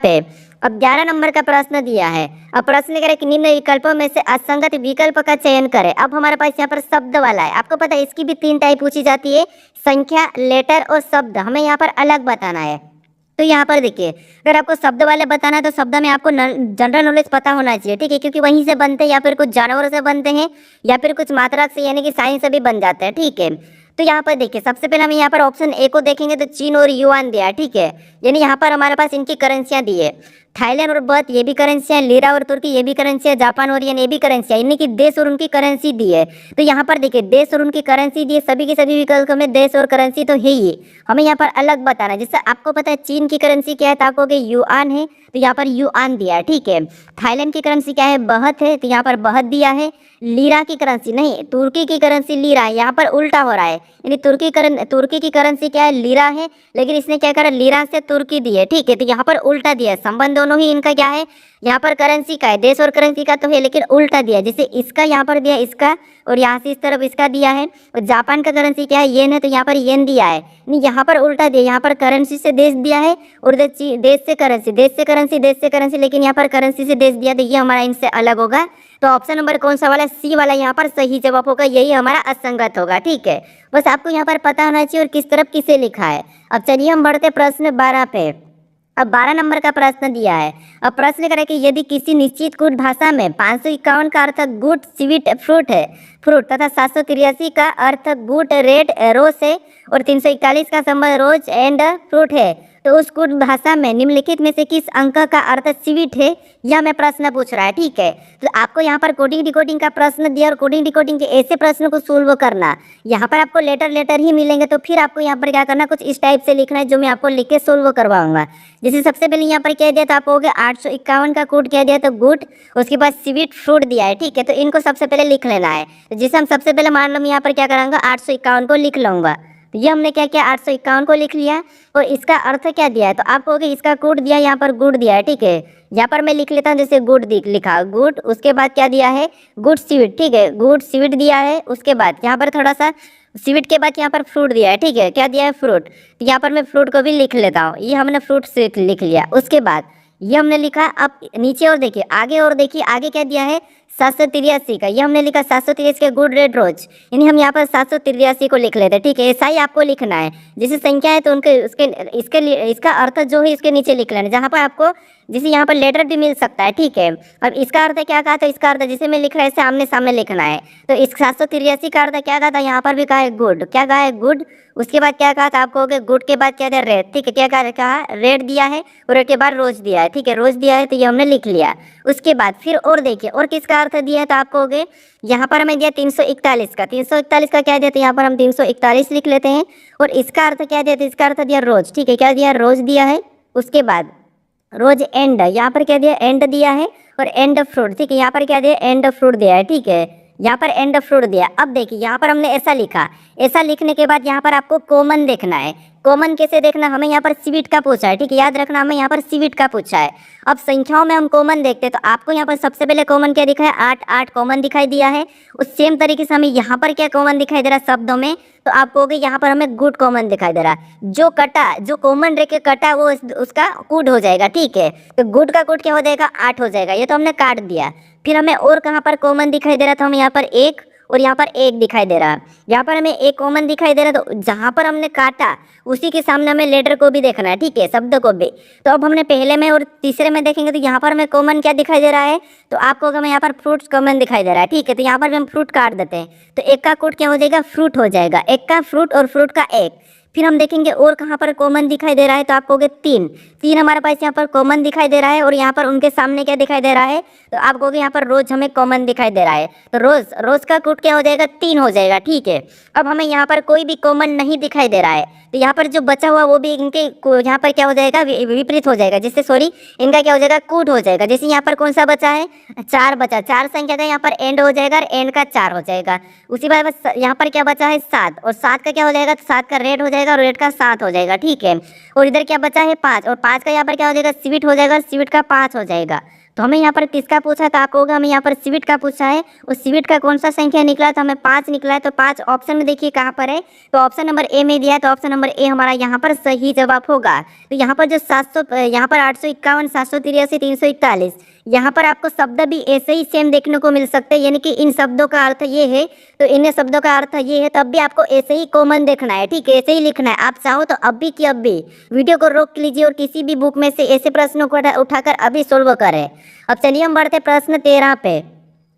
पे अब 11 नंबर का प्रश्न दिया है। अब प्रश्न करे कि निम्न विकल्पों में से असंगत विकल्प का चयन करें। अब हमारे पास यहाँ पर शब्द वाला है। आपको पता है इसकी भी 3 टाइप पूछी जाती है, संख्या, लेटर और शब्द। हमें यहाँ पर अलग बताना है। तो यहाँ पर देखिए, अगर आपको शब्द वाले बताना है तो शब्द में आपको जनरल नॉलेज पता होना चाहिए, ठीक है, क्योंकि वहीं से बनते हैं, या फिर कुछ जानवरों से बनते हैं, या फिर कुछ मात्रा से यानी कि साइंस से भी बन जाते हैं, ठीक है। तो यहाँ पर देखिए, सबसे पहले हम यहाँ पर ऑप्शन ए को देखेंगे तो चीन और युआन दिया है, ठीक है। यानी यहाँ पर हमारे पास इनकी करेंसियाँ दी है। थाईलैंड और बर्त ये भी करेंसी है, लीरा और तुर्की ये भी करेंसी है, जापान और येन ये भी करेंसी है, यानी कि देश और उनकी करेंसी दी है। तो यहाँ पर देखिए, देश और उनकी करेंसी दी है, सभी के सभी विकल्प में देश और करेंसी तो है ही। हमें यहाँ पर अलग बताना है। जैसे आपको पता है चीन की करेंसी क्या है, तो आपको युआन है, तो यहाँ पर युआन दिया है, ठीक है। थाईलैंड की करेंसी क्या है, बहत है, तो यहाँ पर बहत दिया है। लीरा की करेंसी नहीं, तुर्की की करेंसी लीरा है, यहाँ पर उल्टा हो रहा है, यानी तुर्की की करेंसी क्या है, लीरा है, लेकिन इसने क्या करा, लीरा से तुर्की दी है, ठीक है। तो यहाँ पर उल्टा दिया है, संबंध दोनों ही इनका क्या है, यहाँ पर करेंसी का है, देश और करेंसी का तो है, लेकिन उल्टा दिया है। जैसे इसका यहाँ पर दिया इसका, और यहाँ से इस तरफ इसका दिया है। और जापान का करेंसी क्या है, येन है, तो यहाँ पर येन दिया है, नहीं यहाँ पर उल्टा दिया, यहाँ पर करेंसी से देश दिया है, और देश से करेंसी, देश से करेंसी, देश से करेंसी, लेकिन यहाँ पर करेंसी से देश दिया, तो ये हमारा इनसे अलग होगा। तो ऑप्शन नंबर कौन सा वाला, सी वाला यहाँ पर सही जवाब होगा, यही हमारा असंगत होगा, ठीक है। बस आपको यहाँ पर पता होना चाहिए और किस तरफ किसे लिखा है। अब चलिए हम बढ़ते प्रश्न 12 पे। अब 12 नंबर का प्रश्न दिया है। अब प्रश्न करें कि यदि किसी निश्चित कूट भाषा में 551 का अर्थ गुड स्वीट फ्रूट है, फ्रूट तथा 783 का अर्थ गुड रेड रोज है, और 341 का संबंध रोज एंड फ्रूट है, तो उस कुट भाषा में निम्नलिखित में से किस अंक का अर्थ स्वीट है, यह हमें प्रश्न पूछ रहा है, ठीक है। तो आपको यहाँ पर कोडिंग डिकोडिंग का प्रश्न दिया, और कोडिंग डिकोडिंग के ऐसे प्रश्न को सोल्व करना। यहाँ पर आपको लेटर ही मिलेंगे, तो फिर आपको यहाँ पर क्या करना, कुछ इस टाइप से लिखना है, जो मैं आपको लिख के सोल्व करवाऊंगा। जैसे सबसे पहले यहाँ पर क्या दिया था, आप हो गया 851 का कोड क्या दिया, तो गुड, उसके बाद स्वीट फ्रूट दिया है, ठीक है। तो इनको सबसे पहले लिख लेना है। तो जैसे हम सबसे पहले मान लो मैं यहाँ पर क्या करूँगा, 851 को लिख लूँगा। तो ये हमने क्या किया, 851 को लिख लिया, और इसका अर्थ क्या दिया है, तो आप कहोगे इसका कोड दिया, यहाँ पर गुड दिया है, ठीक है। यहाँ पर मैं लिख लेता हूँ, जैसे गुड लिखा गुड, उसके बाद क्या दिया है, गुड स्वीट, ठीक है, गुड स्वीट दिया है। उसके बाद यहाँ पर थोड़ा सा स्वीट के बाद यहाँ पर फ्रूट दिया है, ठीक है, क्या दिया है, फ्रूट। तो यहाँ पर मैं फ्रूट को भी लिख लेता हूँ, ये हमने फ्रूट से लिख लिया। उसके बाद ये हमने लिखा, अब नीचे और देखिए आगे, और देखिए आगे क्या दिया है, 783 का, ये हमने लिखा 783 के गुड रेड रोज, यानी हम यहाँ पर 783 को लिख लेते हैं, ठीक है। ऐसा ही आपको लिखना है, जैसे संख्या है तो उनके इसका अर्थ जो है इसके नीचे लिख लेना, जहाँ पर आपको जैसे यहाँ पर लेटर भी मिल सकता है, ठीक है। अब इसका अर्थ क्या कहा, तो इसका अर्थ जैसे मैं लिख रहा है ऐसे आमने सामने लिखना है। तो इस 783 का अर्थ क्या कहा था, यहाँ पर भी कहा है गुड, क्या कहा है, गुड। उसके बाद क्या कहा था, आपको गुड के बाद क्या दिया, रेड, ठीक है, क्या कहा, रेड दिया है, और रेड के बाद रोज दिया है, ठीक है, रोज दिया है, तो ये हमने लिख लिया। उसके बाद फिर और देखिए, और किसका अर्थ दिया है, तो आपको यहाँ पर हमें दिया 341 का, 341 का क्या दिया, तो यहाँ पर हम 341 लिख लेते हैं। और इसका अर्थ क्या दिया, तो इसका अर्थ दिया रोज, ठीक है, क्या दिया, रोज दिया है। उसके बाद रोज एंड, यहाँ पर क्या दिया, एंड दिया है, और एंड फ्रूट, ठीक है, यहाँ पर क्या दिया, एंड फ्रूट दिया है, ठीक है, यहाँ पर एंड फ्रूट दिया। अब देखिए यहाँ पर हमने ऐसा लिखा, ऐसा लिखने के बाद यहाँ पर आपको कॉमन देखना है। कॉमन कैसे देखना, हमें यहाँ पर स्वीट का पूछा है, ठीक है, याद रखना, हमें यहाँ पर स्वीट का पूछा है। अब संख्याओं में हम कॉमन देखते हैं, तो आपको यहाँ पर सबसे पहले कॉमन क्या दिखा है, 8 8 कॉमन दिखाई दिया है। उस सेम तरीके से हमें यहाँ पर क्या कॉमन दिखाई दे रहा है शब्दों में, तो आप कहोगे यहाँ पर हमें गुड कॉमन दिखाई दे रहा है। जो कटा, जो कॉमन रह के कटा वो उसका गुड हो जाएगा, ठीक है। तो गुड का गुड क्या हो जाएगा, 8 हो जाएगा, ये तो हमने काट दिया। फिर हमें और कहाँ पर कॉमन दिखाई दे रहा था, हमें यहाँ पर 1 और यहाँ पर 1 दिखाई दे रहा है, यहाँ पर हमें 1 कॉमन दिखाई दे रहा है। तो जहाँ पर हमने काटा उसी के सामने हमें लेटर को भी देखना है, ठीक है, शब्द को भी। तो अब हमने पहले में और तीसरे में देखेंगे, तो यहाँ पर हमें कॉमन क्या दिखाई दे रहा है, तो आपको हमें यहाँ पर फ्रूट्स कॉमन दिखाई दे रहा है, ठीक है। तो यहाँ पर भी हम फ्रूट काट देते हैं, तो 1 का कोड क्या हो जाएगा, फ्रूट हो जाएगा, 1 का फ्रूट और फ्रूट का 1। फिर हम देखेंगे और कहाँ पर कॉमन दिखाई दे रहा है, तो आप कहोगे 3 हमारे पास यहाँ पर कॉमन दिखाई दे रहा है, और यहाँ पर उनके सामने क्या दिखाई दे रहा है, तो आप कहोगे यहाँ पर रोज हमें कॉमन दिखाई दे रहा है, तो रोज का कोड क्या हो जाएगा, 3 हो जाएगा, ठीक है। अब हमें यहाँ पर कोई भी कॉमन नहीं दिखाई दे रहा है, तो यहाँ पर जो बचा हुआ वो भी इनके यहाँ पर क्या हो जाएगा, विपरीत हो जाएगा, जैसे सॉरी इनका क्या हो जाएगा, कूट हो जाएगा। जैसे यहाँ पर कौन सा बचा है, 4 बचा, 4 संख्या का यहाँ पर एंड हो जाएगा, और एंड का 4 हो जाएगा। उसी बार बस यहाँ पर क्या बचा है, 7, और 7 का क्या हो जाएगा, 7 का रेड हो जाएगा, और रेड का 7 हो जाएगा, ठीक है। और इधर क्या बचा है, 5, और 5 का यहाँ पर क्या हो जाएगा, स्वीट हो जाएगा, स्वीट का 5 हो जाएगा। तो हमें यहाँ पर किसका पूछा है, तो आपको होगा हमें यहाँ पर सिविट का पूछा है। उस सिविट का कौन सा संख्या निकला, तो हमें 5 निकला है। तो 5 ऑप्शन में देखिए कहाँ पर है, तो ऑप्शन नंबर ए में दिया है। तो ऑप्शन नंबर ए हमारा यहाँ पर सही जवाब होगा। तो यहाँ पर जो 700 यहाँ पर 851, 783, 341, यहाँ पर आपको शब्द भी ऐसे ही सेम देखने को मिल सकते हैं, यानी कि इन शब्दों का अर्थ ये है तो इन शब्दों का अर्थ ये है, तब भी आपको ऐसे ही कॉमन देखना है, ठीक है, ऐसे ही लिखना है। आप चाहो तो अब भी कि अब भी वीडियो को रोक लीजिए और किसी भी बुक में से ऐसे प्रश्नों को उठाकर अभी सोल्व करें। अब चलिए हम बढ़ते प्रश्न 13 पे।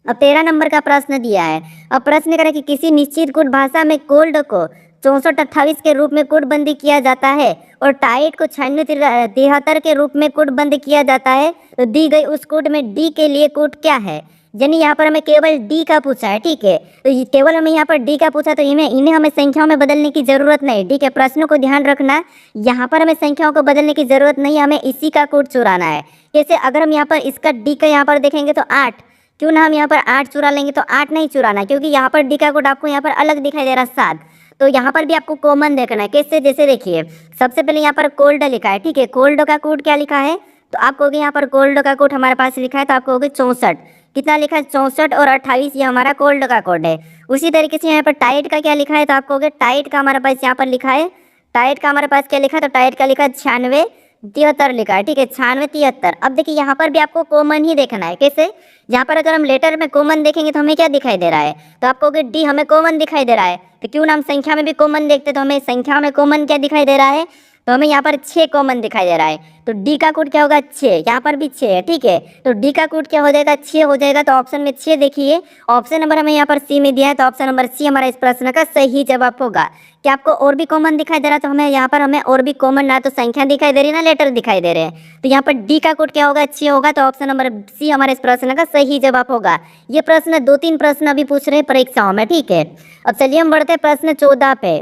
अब 13 नंबर का प्रश्न दिया है। अब प्रश्न करें कि किसी निश्चित कूट भाषा में कोल्ड को 64-28 के रूप में कूटबंदी किया जाता है और टाइट को 96-73 के रूप में कूटबंद किया जाता है, तो दी गई उस कूट में डी के लिए कूट क्या है। यानी यहाँ पर हमें केवल डी का पूछा है, ठीक है, तो ये केवल हमें यहाँ पर डी का पूछा, तो इन्हें हमें संख्याओं में बदलने की जरूरत नहीं, ठीक है। प्रश्नों को ध्यान रखना, यहाँ पर हमें संख्याओं को बदलने की जरूरत नहीं, हमें इसी का कूट चुराना है। जैसे अगर हम यहाँ पर इसका डी का यहाँ पर देखेंगे तो 8, क्यों ना हम यहाँ पर 8 चुरा लेंगे, तो 8 नहीं चुराना, क्योंकि यहाँ पर डी का कूट आपको यहाँ पर अलग दिखाई दे रहा है 7। तो यहाँ पर भी आपको कॉमन देखना है। कैसे, जैसे देखिए सबसे पहले यहाँ पर कोल्ड लिखा है, ठीक है, कोल्ड का कोड क्या लिखा है, तो आपको यहाँ पर कोल्ड का कोड हमारे पास लिखा है, तो आपको होगी 64, कितना लिखा है 64 और 28, ये हमारा कोल्ड का कोड है। उसी तरीके से यहाँ पर टाइट का क्या लिखा है, तो आपको होगा टाइट का हमारे पास यहाँ पर लिखा है, टाइट का हमारे पास क्या लिखा है, तो टाइट का लिखा है 96-73 लिखा है, ठीक है, 96-73। अब देखिए यहाँ पर भी आपको कॉमन ही देखना है। कैसे, यहाँ पर अगर हम लेटर में कॉमन देखेंगे तो हमें क्या दिखाई दे रहा है, तो आपको डी हमें कॉमन दिखाई दे रहा है, तो क्यों ना हम संख्या में भी कॉमन देखते, तो हमें संख्या में कॉमन क्या दिखाई दे रहा है, तो हमें यहाँ पर 6 कॉमन दिखाई दे रहा है। तो डी का कोड क्या होगा 6, यहाँ पर भी 6 है, ठीक है, तो डी का कोड क्या हो जाएगा 6 हो जाएगा। तो ऑप्शन में 6 देखिए, ऑप्शन नंबर हमें यहाँ पर सी में दिया है, तो ऑप्शन नंबर सी हमारा इस प्रश्न का सही जवाब होगा। क्या आपको और भी कॉमन दिखाई दे रहा है, तो हमें यहाँ पर हमें और भी कॉमन, ना तो संख्या दिखाई दे रही ना लेटर दिखाई दे रहे हैं, तो यहाँ पर डी का कोड क्या होगा 6 होगा। तो ऑप्शन नंबर सी हमारे इस प्रश्न का सही जवाब होगा। ये प्रश्न 2-3 प्रश्न अभी पूछ रहे हैं परीक्षाओं में, ठीक है। अब चलिए हम बढ़ते हैं प्रश्न 14 पे।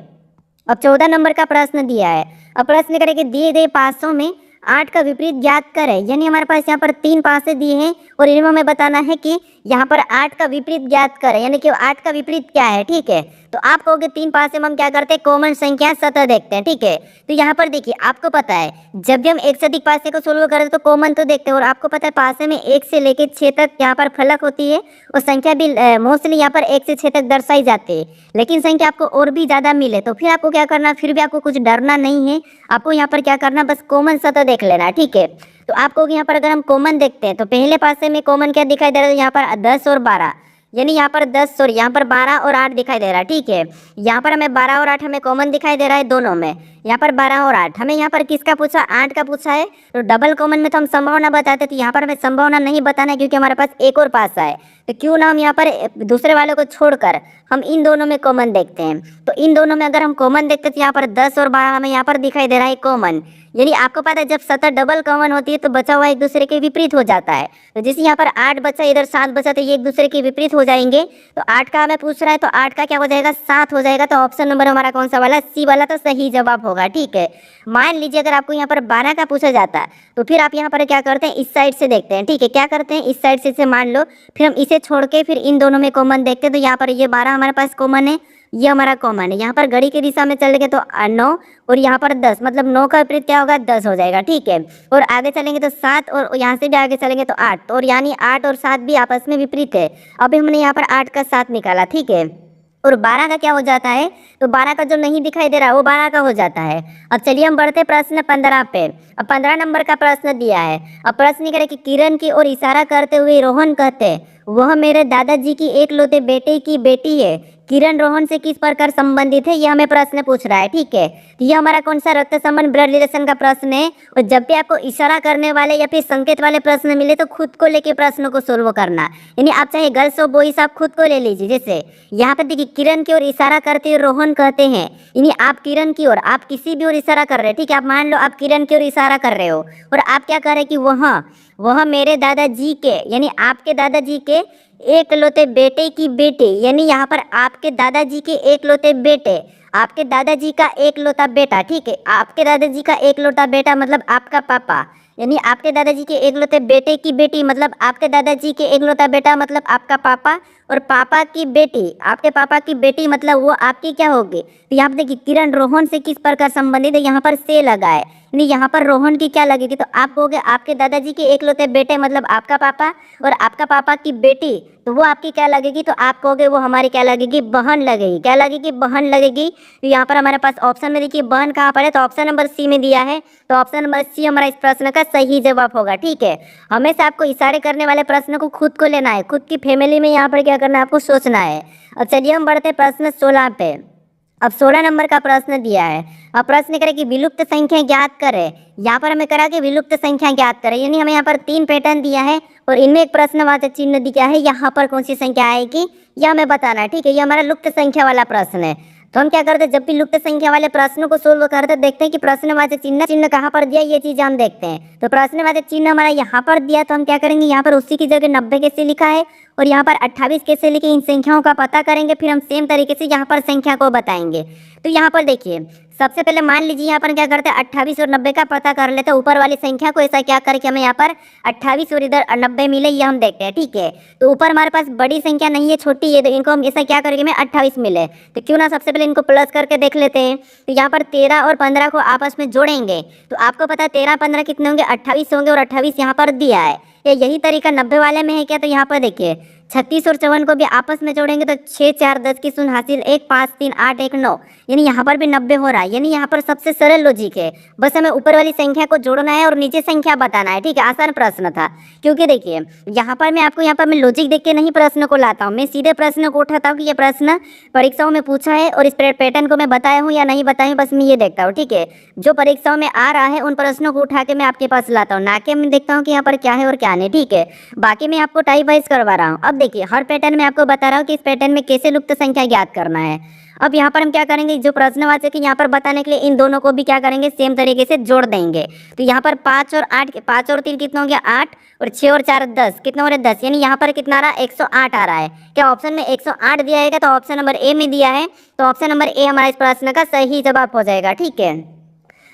अब 14 नंबर का प्रश्न दिया है। अब प्रश्न करें कि दिए गए पासों में 8 का विपरीत ज्ञात करें, यानी हमारे पास यहाँ पर 3 पासे दिए हैं और इनमें हमें बताना है कि यहाँ पर 8 का विपरीत ज्ञात करें, यानी कि 8 का विपरीत क्या है, ठीक है। तो आप कहोगे 3 पासे में हम क्या करते हैं, कॉमन संख्या सतह देखते हैं, ठीक है। तो यहाँ पर देखिए आपको पता है जब भी हम एक से अधिक पासे को सोल्व करें तो कॉमन तो देखते हैं, और आपको पता है पासे में 1 से लेकर 6 तक यहाँ पर फलक होती है और संख्या भी मोस्टली यहाँ पर 1 से 6 तक दर्शाई जाती है। लेकिन संख्या आपको और भी ज़्यादा मिले तो फिर आपको क्या करना, फिर भी आपको कुछ डरना नहीं है, आपको यहाँ पर क्या करना, बस कॉमन सतह देख लेना, ठीक है। तो आपको यहाँ पर अगर हम कॉमन देखते हैं तो पहले पासे में कॉमन क्या दिखाई दे रहा है, यहाँ पर 10 और 12, यानी यहाँ पर 10 सॉरी यहाँ पर 12 और 8 दिखाई दे रहा है, ठीक है। यहाँ पर हमें 12 और 8 हमें कॉमन दिखाई दे रहा है दोनों में, यहाँ पर 12 और 8। हमें यहाँ पर किसका पूछा, 8 का पूछा है, तो डबल कॉमन में तो हम संभावना बताते, तो यहाँ पर हमें संभावना नहीं बताना है क्योंकि हमारे पास एक और पासा है, तो क्यों ना हम यहाँ पर दूसरे वालों को छोड़कर हम इन दोनों में कॉमन देखते हैं। तो इन दोनों में अगर हम कॉमन देखते हैं तो यहाँ पर 10 और 12 हमें यहाँ पर दिखाई दे रहा है कॉमन, यानी आपको पता है जब सतह डबल कॉमन होती है तो बचा हुआ एक दूसरे के विपरीत हो जाता है। तो जैसे यहाँ पर 8 बचा, इधर 7 बचा, तो ये एक दूसरे के विपरीत हो जाएंगे। तो 8 का हमें पूछ रहा है तो 8 का क्या हो जाएगा, 7 हो जाएगा। तो ऑप्शन नंबर हमारा कौन सा वाला, सी वाला, तो सही जवाब होगा, ठीक है। मान लीजिए अगर आपको यहाँ पर 12 का पूछा जाता है तो फिर आप यहाँ पर क्या करते हैं, इस साइड से देखते हैं, ठीक है, क्या करते हैं, इस साइड से मान लो, फिर हम इसे छोड़ के फिर इन दोनों में कॉमन देखते हैं। तो यहाँ पर ये 12 हमारे पास कॉमन है, ये हमारा कॉमन है। यहाँ पर घड़ी की दिशा में चलेंगे तो 9 और यहाँ पर 10, मतलब 9 का विपरीत क्या होगा, 10 हो जाएगा, ठीक है। और आगे चलेंगे तो 7 और यहाँ से भी आगे चलेंगे तो 8, और यानी 8 और 7 भी आपस में विपरीत है। अभी हमने यहाँ पर 8 का 7 निकाला, ठीक है, और 12 का क्या हो जाता है, तो 12 का जो नहीं दिखाई दे रहा है वो 12 का हो जाता है। अब चलिए हम बढ़ते प्रश्न 15 पे। अब 15 नंबर का प्रश्न दिया है। अब प्रश्न करे कि किरण की ओर इशारा करते हुए रोहन कहते, वह मेरे दादाजी की एकलौते बेटे की बेटी है, किरण रोहन से किस प्रकार संबंधित है, यह हमें प्रश्न पूछ रहा है, ठीक है। तो यह हमारा कौन सा रक्त संबंध ब्लड रिलेशन का प्रश्न है। और जब भी आपको इशारा करने वाले या फिर संकेत वाले प्रश्न मिले तो खुद को लेके प्रश्नों को सोल्व करना, यानी आप चाहे गर्ल्स हो बॉयज आप खुद को ले लीजिए। जैसे यहाँ पे देखिए किरण की ओर इशारा करते हुए रोहन कहते हैं, यानी आप किरण की ओर, आप किसी भी ओर इशारा कर रहे हैं, ठीक है। आप मान लो आप किरण की ओर इशारा कर रहे हो और आप क्या कर रहे हैं कि वह मेरे दादाजी के, यानी आपके दादाजी के एकलौते बेटे की बेटी, यानी यहाँ पर आपके दादाजी के एकलौते बेटे, आपके दादाजी का एकलौता बेटा, ठीक है। आपके दादाजी का एकलौता बेटा मतलब आपका पापा, यानी आपके दादाजी के एकलौते बेटे की बेटी मतलब आपके दादाजी के एकलौता बेटा मतलब आपका पापा, और पापा की बेटी, आपके पापा की बेटी मतलब वो आपकी क्या होगी। तो यहाँ पर देखिए किरण रोहन से किस प्रकार संबंधित है, यहाँ पर से लगा है, यानी यहाँ पर रोहन की क्या लगेगी, तो आप कहोगे आपके दादाजी के एकलौते बेटे मतलब आपका पापा, और आपका पापा की बेटी, तो वो आपकी क्या लगेगी, तो आप कहोगे वो हमारी क्या लगेगी, बहन लगेगी। क्या लगेगी, बहन लगेगी। तो यहाँ पर हमारे पास ऑप्शन में देखिए बहन कहाँ पर है, तो ऑप्शन नंबर सी में दिया है। तो ऑप्शन नंबर सी हमारा इस प्रश्न का सही जवाब होगा। ठीक है, हमेशा आपको इशारे करने वाले प्रश्न को खुद को लेना है, खुद की फैमिली में यहाँ पर क्या करना है, आपको सोचना है। अब चलिए हम बढ़ते प्रश्न 16 पे। अब 16 नंबर का प्रश्न दिया है। अब प्रश्न करें कि विलुप्त संख्या ज्ञात करें। यहाँ पर हमें करा कि विलुप्त संख्या ज्ञात करें, यानी हमें यहाँ पर 3 पैटर्न दिया है और इनमें एक प्रश्नवाचक चिन्ह दिया है। यहाँ पर कौन सी संख्या आएगी यह हमें बताना है। ठीक है, ये हमारा लुप्त संख्या वाला प्रश्न है। तो हम क्या करते हैं, जब भी लुप्त संख्या वाले प्रश्नों को सोल्व करते हैं, देखते हैं कि प्रश्नवाचक चिन्ह कहाँ पर दिया, ये चीज हम देखते हैं। तो प्रश्नवाचक चिन्ह हमारा यहाँ पर दिया, तो हम क्या करेंगे, यहाँ पर उसी की जगह 90 कैसे लिखा है और यहाँ पर 28 कैसे लिखे, इन संख्याओं का पता करेंगे, फिर हम सेम तरीके से यहाँ पर संख्या को बताएंगे। तो यहाँ पर देखिए सबसे पहले मान लीजिए यहाँ पर क्या करते हैं, 28 और 90 का पता कर लेते हैं। ऊपर वाली संख्या को ऐसा क्या करके हमें यहाँ पर 28 और इधर 90 मिले, ये हम देखते हैं। ठीक है, तो ऊपर हमारे पास बड़ी संख्या नहीं है, छोटी है, तो इनको हम ऐसा क्या करके हमें 28 मिले, तो क्यों ना सबसे पहले इनको प्लस करके देख लेते हैं। तो यहाँ पर 13 और 15 को आपस में जोड़ेंगे, तो आपको पता है 13 15 कितने होंगे, 28 होंगे, और 28 यहाँ पर दिया है। यही तरीका 90 वाले में है क्या, तो यहाँ पर देखिए 36 और 54 को भी आपस में जोड़ेंगे तो 6 4 10 की शून्य हासिल, 1 5 3 8 1 9, यानी यहाँ पर भी 90 हो रहा है। यानी यहाँ पर सबसे सरल लॉजिक है, बस हमें ऊपर वाली संख्या को जोड़ना है और नीचे संख्या बताना है। ठीक है, आसान प्रश्न था, क्योंकि देखिए यहाँ पर मैं आपको यहाँ पर मैं लॉजिक देख के नहीं प्रश्न को लाता हूँ, मैं सीधे प्रश्न को उठाता हूँ कि ये प्रश्न परीक्षाओं में पूछा है और इस पैटर्न को मैं बताया हूँ या नहीं बताया हूँ, बस मैं ये देखता हूँ। ठीक है, जो परीक्षाओं में आ रहा है उन प्रश्नों को उठा के मैं आपके पास लाता हूँ, ना कि मैं देखता हूँ कि यहाँ पर क्या है और क्या नहीं। ठीक है, बाकी मैं आपको टाइप वाइज करवा रहा हूँ। अब देखिए हर पैटर्न में आपको बता रहा हूँ कि इस पैटर्न में कैसे लुप्त संख्या ज्ञात करना है। अब यहाँ पर हम क्या करेंगे, जो प्रश्नवाचक है यहाँ पर बताने के लिए इन दोनों को भी क्या करेंगे, सेम तरीके से जोड़ देंगे। तो यहाँ पर 5 और 8, 5 और 3 कितना हो गया 8, और 6 और 4 10, कितना हो रहा है 10, यानी यहाँ पर कितना आ रहा है 108 आ रहा है। क्या ऑप्शन में 108 दिया है, तो ऑप्शन नंबर ए में दिया है, तो ऑप्शन नंबर ए हमारा इस प्रश्न का सही जवाब हो जाएगा। ठीक है,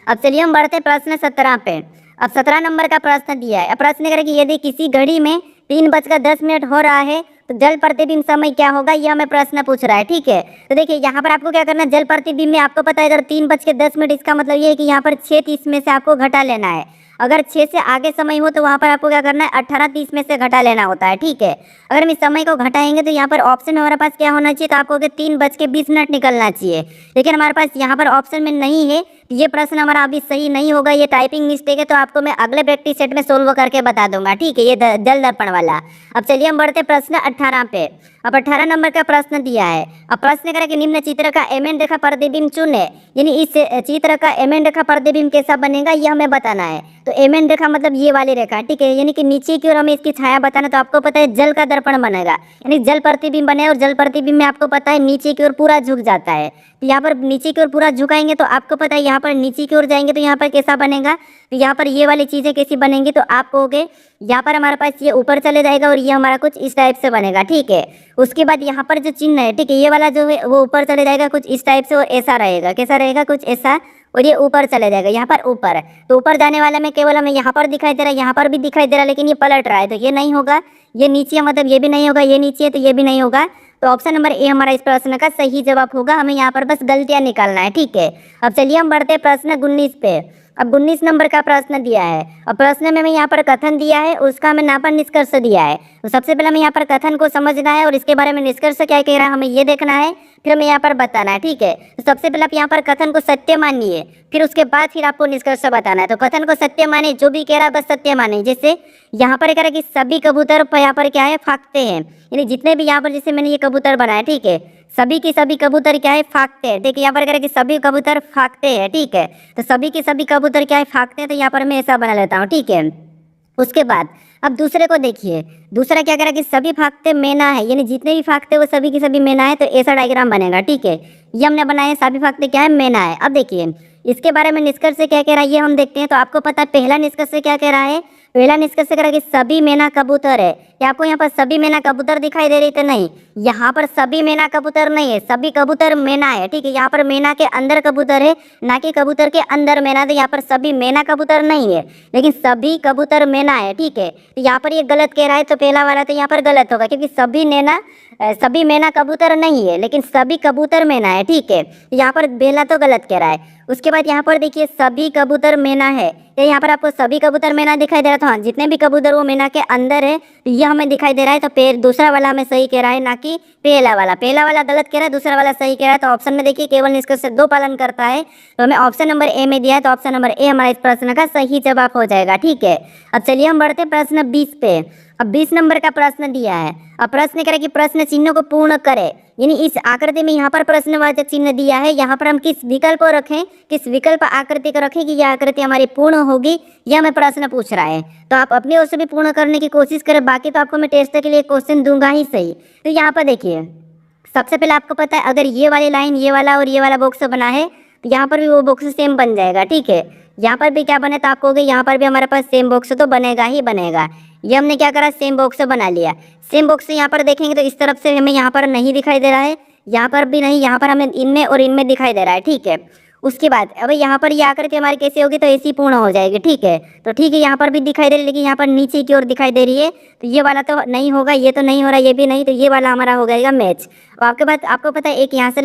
अब चलिए हम बढ़ते प्रश्न 17 पे। अब 17 नंबर का प्रश्न दिया है। अब प्रश्न करें कि यदि किसी घड़ी में 3:10 हो रहा है तो जल प्रतिबिंब समय क्या होगा, यह हमें प्रश्न पूछ रहा है। ठीक है, तो देखिए यहाँ पर आपको क्या करना है, जल प्रतिबिंब में आपको पता है इधर 3:10, इसका मतलब ये है कि यहाँ पर 6:30 में से आपको घटा लेना है। अगर 6 से आगे समय हो तो वहाँ पर आपको क्या करना है, 18:30 में से घटा लेना होता है। ठीक है, अगर हम इस समय को घटाएंगे तो यहाँ पर ऑप्शन हमारे पास क्या होना चाहिए, तो आपको 3:20 निकलना चाहिए, लेकिन हमारे पास यहाँ पर ऑप्शन में नहीं है। ये प्रश्न हमारा अभी सही नहीं होगा, ये टाइपिंग मिस्टेक है, तो आपको मैं अगले प्रैक्टिस सेट में सोल्व करके बता दूंगा। ठीक है, ये जल दर्पण वाला। अब चलिए हम बढ़ते प्रश्न 18 पे। अब 18 नंबर का प्रश्न दिया है। अब प्रश्न करें कि निम्न चित्र का एमएन रेखा प्रतिबिंब चुने, यानी इस चित्र का एमएन रेखा प्रतिबिंब कैसा बनेगा ये हमें बताना है। तो एमएन रेखा मतलब ये वाली रेखा। ठीक है, यानी कि नीचे की ओर हमें इसकी छाया बताना, तो आपको पता है जल का दर्पण बनेगा, यानी जल प्रतिबिंब बने, और जल प्रतिबिंब में आपको पता है नीचे की ओर पूरा झुक जाता है। तो यहाँ पर नीचे की ओर पूरा झुकाएंगे तो आपको पता है यहाँ पर नीचे की ओर जाएंगे तो यहाँ पर कैसा बनेगा, तो यहाँ पर ये वाली चीजें कैसी बनेंगी, तो आप कहोगे यहाँ पर हमारे पास ये ऊपर चले जाएगा और ये हमारा कुछ इस टाइप से बनेगा। ठीक है, उसके बाद यहाँ पर जो चिन्ह है, ठीक है, ये वाला जो है वो ऊपर चले जाएगा कुछ इस टाइप से, और ऐसा रहेगा, कैसा रहेगा, कुछ ऐसा, और ये ऊपर चले जाएगा यहाँ पर ऊपर। तो ऊपर जाने वाला में केवल हमें यहाँ पर दिखाई दे रहा है, यहाँ पर भी दिखाई दे रहा है, लेकिन ये पलट रहा है, तो ये नहीं होगा। ये नीचे मतलब ये भी नहीं होगा, ये नीचे है तो ये भी नहीं होगा। तो ऑप्शन नंबर ए हमारा इस प्रश्न का सही जवाब होगा। हमें यहाँ पर बस गलतियाँ निकालना है। ठीक है, अब चलिए हम बढ़ते प्रश्न 19 पे। अब 19 नंबर का प्रश्न दिया है, और प्रश्न में हमें यहाँ पर कथन दिया है, उसका हमें नापन निष्कर्ष दिया है। तो सबसे पहले हमें यहाँ पर कथन को समझना है और इसके बारे में निष्कर्ष क्या कह रहा है हमें ये देखना है, फिर हमें यहाँ पर बताना है। ठीक है, तो सबसे पहले आप यहाँ पर कथन को सत्य मानिए, फिर उसके बाद फिर आपको निष्कर्ष बताना है। तो कथन को सत्य माने, जो भी कह रहा है बस सत्य माने। जैसे यहाँ पर कह रहा है कि सभी कबूतर यहाँ पर क्या है, फाकते हैं, यानी जितने भी यहाँ पर जैसे मैंने ये कबूतर बनाया, ठीक है, सभी के सभी कबूतर क्या है, फाकते हैं। ठीक है, यहाँ पर कह रहा है कि सभी कबूतर फाकते हैं। ठीक है, तो सभी के सभी कबूतर क्या है, फाकते हैं, तो यहाँ पर मैं ऐसा बना लेता हूँ। ठीक है, उसके बाद अब दूसरे को देखिए, दूसरा क्या कह रहा है कि सभी फाकते मैना है, यानी जितने भी फाकते वो सभी की सभी मैना है, तो ऐसा डायग्राम बनेगा। ठीक है, ये हमने बनाया है, सभी फाकते क्या है, मैना है। अब देखिए इसके बारे में निष्कर्ष क्या कह रहा है ये हम देखते हैं। तो आपको पता है पहला निष्कर्ष क्या कह रहा है, पहला निष्कर्ष करा कि सभी मैना कबूतर है। क्या आपको यहाँ पर सभी मैना कबूतर दिखाई दे रही थे? नहीं, यहाँ पर सभी मैना कबूतर नहीं है, सभी कबूतर मैना है। ठीक है, यहाँ पर मैना के अंदर कबूतर है, ना कि कबूतर के अंदर मैना। तो यहाँ पर सभी मैना कबूतर नहीं है, लेकिन सभी कबूतर मैना है। ठीक है, तो यहाँ पर ये गलत कह रहा है, तो पहला वाला तो यहाँ पर गलत होगा, क्योंकि सभी मैना कबूतर नहीं है, लेकिन सभी कबूतर मैना है। ठीक है, यहाँ पर पहला तो गलत कह रहा है। उसके बाद यहाँ पर देखिए सभी कबूतर मैना है, तो यहाँ पर आपको सभी कबूतर मैना दिखाई दे रहा था। हाँ, जितने भी कबूतर वो मैना के अंदर है, ये हमें दिखाई दे रहा है। तो दूसरा वाला हमें सही कह रहा है, ना कि पहला वाला गलत कह रहा है, दूसरा वाला सही कह रहा है। तो ऑप्शन में देखिए केवल निष्कर्ष से 2 पालन करता है, तो हमें ऑप्शन नंबर ए में दिया है, तो ऑप्शन नंबर ए हमारा इस प्रश्न का सही जवाब हो जाएगा। ठीक है, अब चलिए हम बढ़ते प्रश्न 20 पे। अब 20 नंबर का प्रश्न दिया है। अब प्रश्न करें कि प्रश्न चिन्ह को पूर्ण करे, यानी इस आकृति में यहाँ पर प्रश्नवाचक चिन्ह दिया है, यहाँ पर हम किस विकल्प को रखें, किस विकल्प आकृति को रखें कि यह आकृति हमारी पूर्ण होगी, यह हमें प्रश्न पूछ रहा है। तो आप अपनी ओर से भी पूर्ण करने की कोशिश करें, बाकी तो आपको मैं टेस्ट के लिए क्वेश्चन दूंगा ही सही। तो यहाँ पर देखिए सबसे पहले आपको पता है, अगर ये वाली लाइन, ये वाला और ये वाला बॉक्स बना है, तो यहाँ पर भी वो बॉक्स सेम बन जाएगा। ठीक है, यहाँ पर भी क्या बने, तो आप कहोगे यहाँ पर भी हमारे पास सेम बॉक्स तो बनेगा ही बनेगा। ये हमने क्या करा, सेम बॉक्स बना लिया। सेम बॉक्स यहाँ पर देखेंगे तो इस तरफ से हमें यहाँ पर नहीं दिखाई दे रहा है, यहाँ पर भी नहीं, यहाँ पर हमें इनमें और इनमें दिखाई दे रहा है। ठीक है, उसके बाद अब यहाँ पर ये आकृति हमारी कैसे होगी, तो ऐसी पूर्ण हो जाएगी। ठीक है, तो ठीक है, यहाँ पर भी दिखाई दे रही है, लेकिन यहाँ पर नीचे की ओर दिखाई दे रही है, तो ये वाला तो नहीं होगा, ये तो नहीं हो रहा, ये भी नहीं, तो ये वाला हमारा हो जाएगा मैच। अब आपके बाद आपको पता है एक यहाँ से